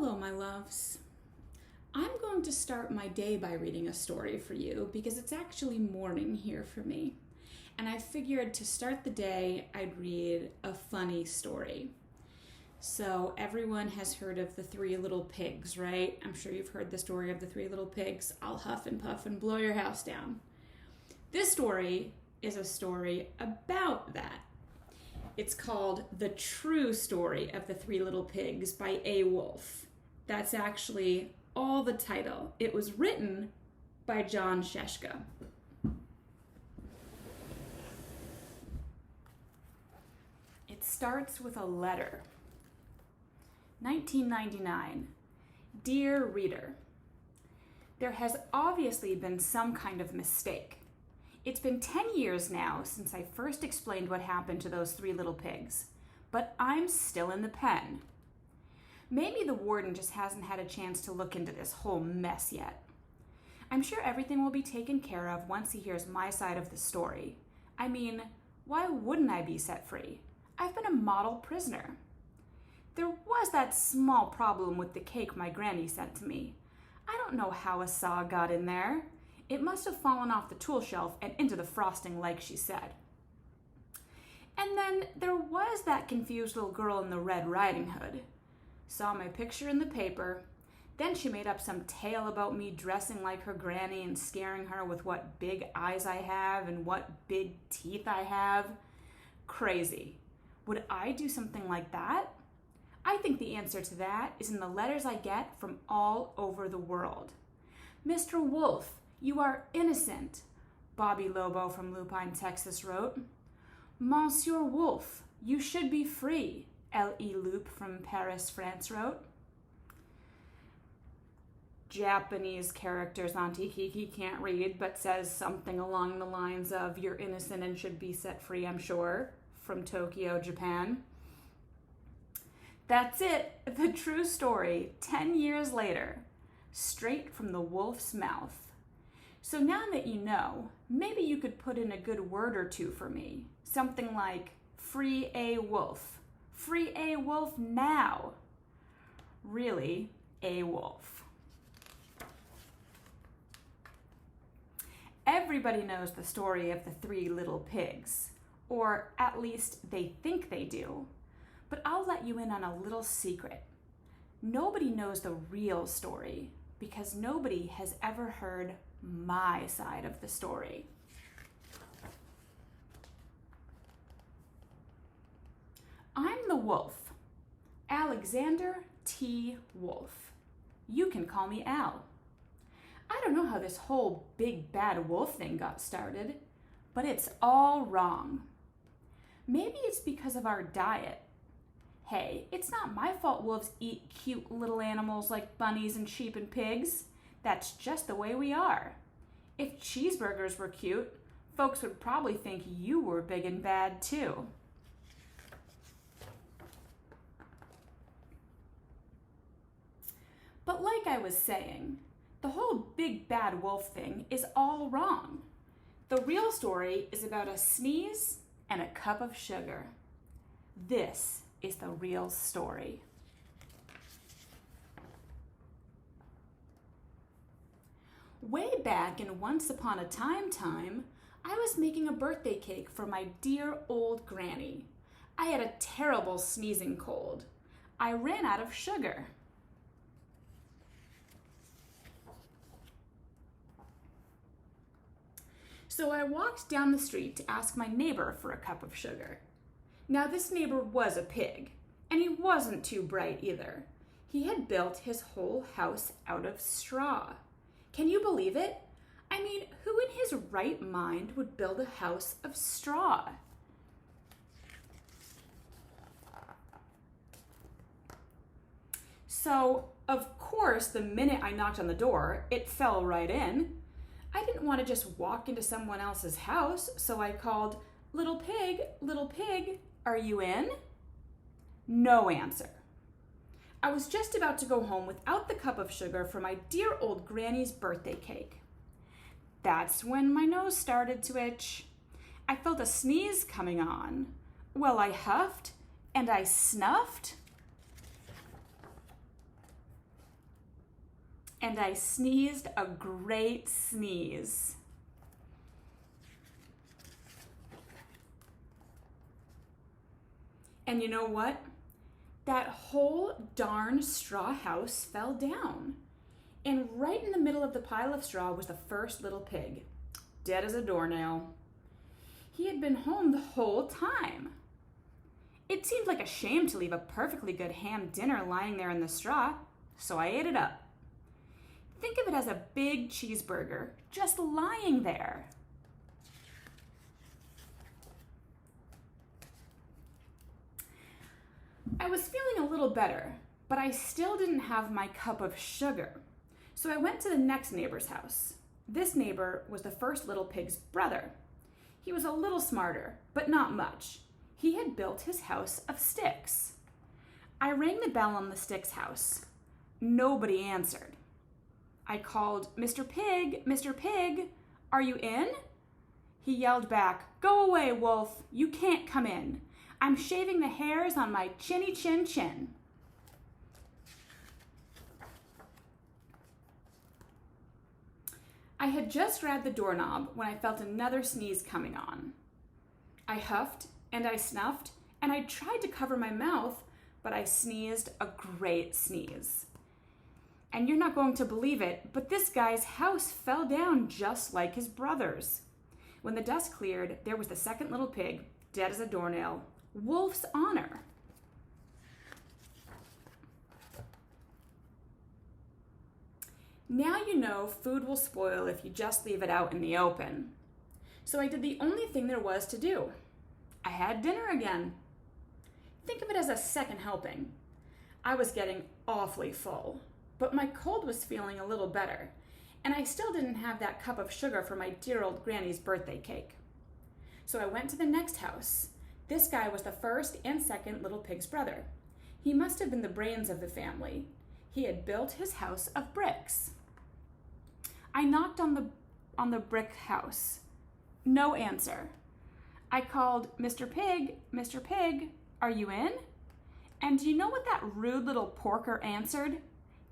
Hello, my loves. I'm going to start my day by reading a story for you because it's actually morning here for me. And I figured to start the day, I'd read a funny story. So everyone has heard of the Three Little Pigs, right? I'm sure you've heard the story of the Three Little Pigs. I'll huff and puff and blow your house down. This story is a story about that. It's called The True Story of the Three Little Pigs by A. Wolfe. That's actually all the title. It was written by John Scieszka. It starts with a letter. 1999. Dear Reader, there has obviously been some kind of mistake. It's been 10 years now since I first explained what happened to those three little pigs, but I'm still in the pen. Maybe the warden just hasn't had a chance to look into this whole mess yet. I'm sure everything will be taken care of once he hears my side of the story. I mean, why wouldn't I be set free? I've been a model prisoner. There was that small problem with the cake my granny sent to me. I don't know how a saw got in there. It must have fallen off the tool shelf and into the frosting like she said. And then there was that confused little girl in the Red Riding Hood. Saw my picture in the paper. Then she made up some tale about me dressing like her granny and scaring her with what big eyes I have and what big teeth I have. Crazy. Would I do something like that? I think the answer to that is in the letters I get from all over the world. Mr. Wolfe, you are innocent, Bobby Lobo from Lupine, Texas wrote. Monsieur Wolfe, you should be free, L.E. Loup from Paris, France wrote. Japanese characters Auntie Kiki can't read, but says something along the lines of, you're innocent and should be set free, I'm sure, from Tokyo, Japan. That's it, the true story, 10 years later, straight from the wolf's mouth. So now that you know, maybe you could put in a good word or two for me. Something like, free A. Wolfe. Free A. Wolfe now. Really, A. Wolfe. Everybody knows the story of the Three Little Pigs. Or at least they think they do. But I'll let you in on a little secret. Nobody knows the real story because nobody has ever heard my side of the story. I'm the wolf, Alexander T. Wolfe. You can call me Al. I don't know how this whole big bad wolf thing got started, but it's all wrong. Maybe it's because of our diet. Hey, it's not my fault wolves eat cute little animals like bunnies and sheep and pigs. That's just the way we are. If cheeseburgers were cute, folks would probably think you were big and bad too. But like I was saying, the whole big bad wolf thing is all wrong. The real story is about a sneeze and a cup of sugar. This is the real story. Way back in Once Upon a Time, I was making a birthday cake for my dear old granny. I had a terrible sneezing cold. I ran out of sugar. So I walked down the street to ask my neighbor for a cup of sugar. Now this neighbor was a pig, and he wasn't too bright either. He had built his whole house out of straw. Can you believe it? I mean, who in his right mind would build a house of straw? So, of course, the minute I knocked on the door, it fell right in. I didn't want to just walk into someone else's house, so I called, little pig, are you in? No answer. I was just about to go home without the cup of sugar for my dear old granny's birthday cake. That's when my nose started to itch. I felt a sneeze coming on. Well, I huffed and I snuffed. and I sneezed a great sneeze. And you know what? That whole darn straw house fell down. And right in the middle of the pile of straw was the first little pig, dead as a doornail. He had been home the whole time. It seemed like a shame to leave a perfectly good ham dinner lying there in the straw, so I ate it up. Think of it as a big cheeseburger, just lying there. I was feeling a little better, but I still didn't have my cup of sugar. So I went to the next neighbor's house. This neighbor was the first little pig's brother. He was a little smarter, but not much. He had built his house of sticks. I rang the bell on the sticks house. Nobody answered. I called, "Mr. Pig, Mr. Pig, are you in?" He yelled back, "Go away, wolf. You can't come in. I'm shaving the hairs on my chinny chin chin." I had just grabbed the doorknob when I felt another sneeze coming on. I huffed and I snuffed and I tried to cover my mouth, but I sneezed a great sneeze. And you're not going to believe it, but this guy's house fell down just like his brother's. When the dust cleared, there was the second little pig, dead as a doornail. Wolf's honor. Now you know food will spoil if you just leave it out in the open. So I did the only thing there was to do. I had dinner again. Think of it as a second helping. I was getting awfully full, but my cold was feeling a little better, and I still didn't have that cup of sugar for my dear old granny's birthday cake. So I went to the next house. This guy was the first and second little pig's brother. He must have been the brains of the family. He had built his house of bricks. I knocked on the brick house. No answer. I called, "Mr. Pig, are you in?" And do you know what that rude little porker answered?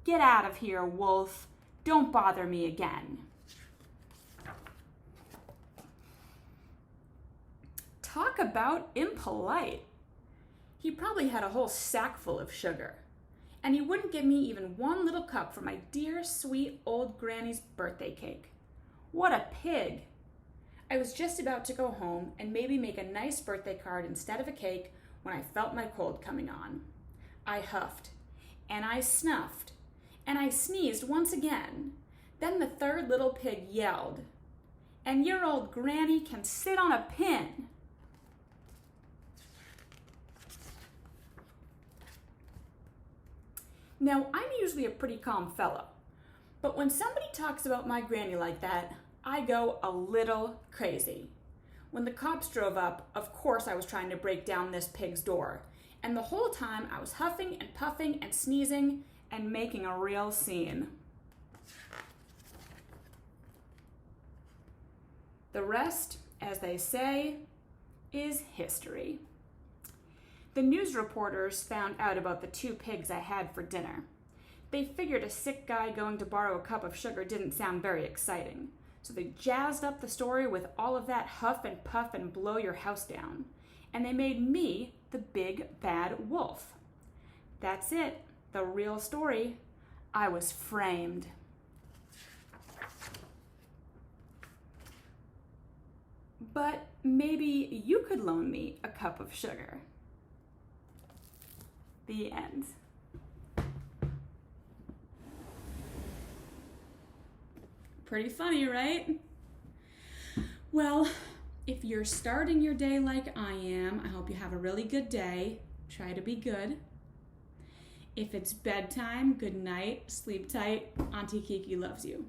"Get out of here, wolf. Don't bother me again." Talk about impolite. He probably had a whole sack full of sugar, and he wouldn't give me even one little cup for my dear, sweet old granny's birthday cake. What a pig. I was just about to go home and maybe make a nice birthday card instead of a cake when I felt my cold coming on. I huffed, and I snuffed, and I sneezed once again. Then the third little pig yelled, "And your old granny can sit on a pin." Now, I'm usually a pretty calm fellow, but when somebody talks about my granny like that, I go a little crazy. When the cops drove up, of course I was trying to break down this pig's door, and the whole time I was huffing and puffing and sneezing and making a real scene. The rest, as they say, is history. The news reporters found out about the two pigs I had for dinner. They figured a sick guy going to borrow a cup of sugar didn't sound very exciting, so they jazzed up the story with all of that huff and puff and blow your house down, and they made me the big bad wolf. That's it, the real story. I was framed. But maybe you could loan me a cup of sugar. The end. Pretty funny, right? Well, if you're starting your day like I am, I hope you have a really good day. Try to be good. If it's bedtime, good night, sleep tight. Auntie Kiki loves you.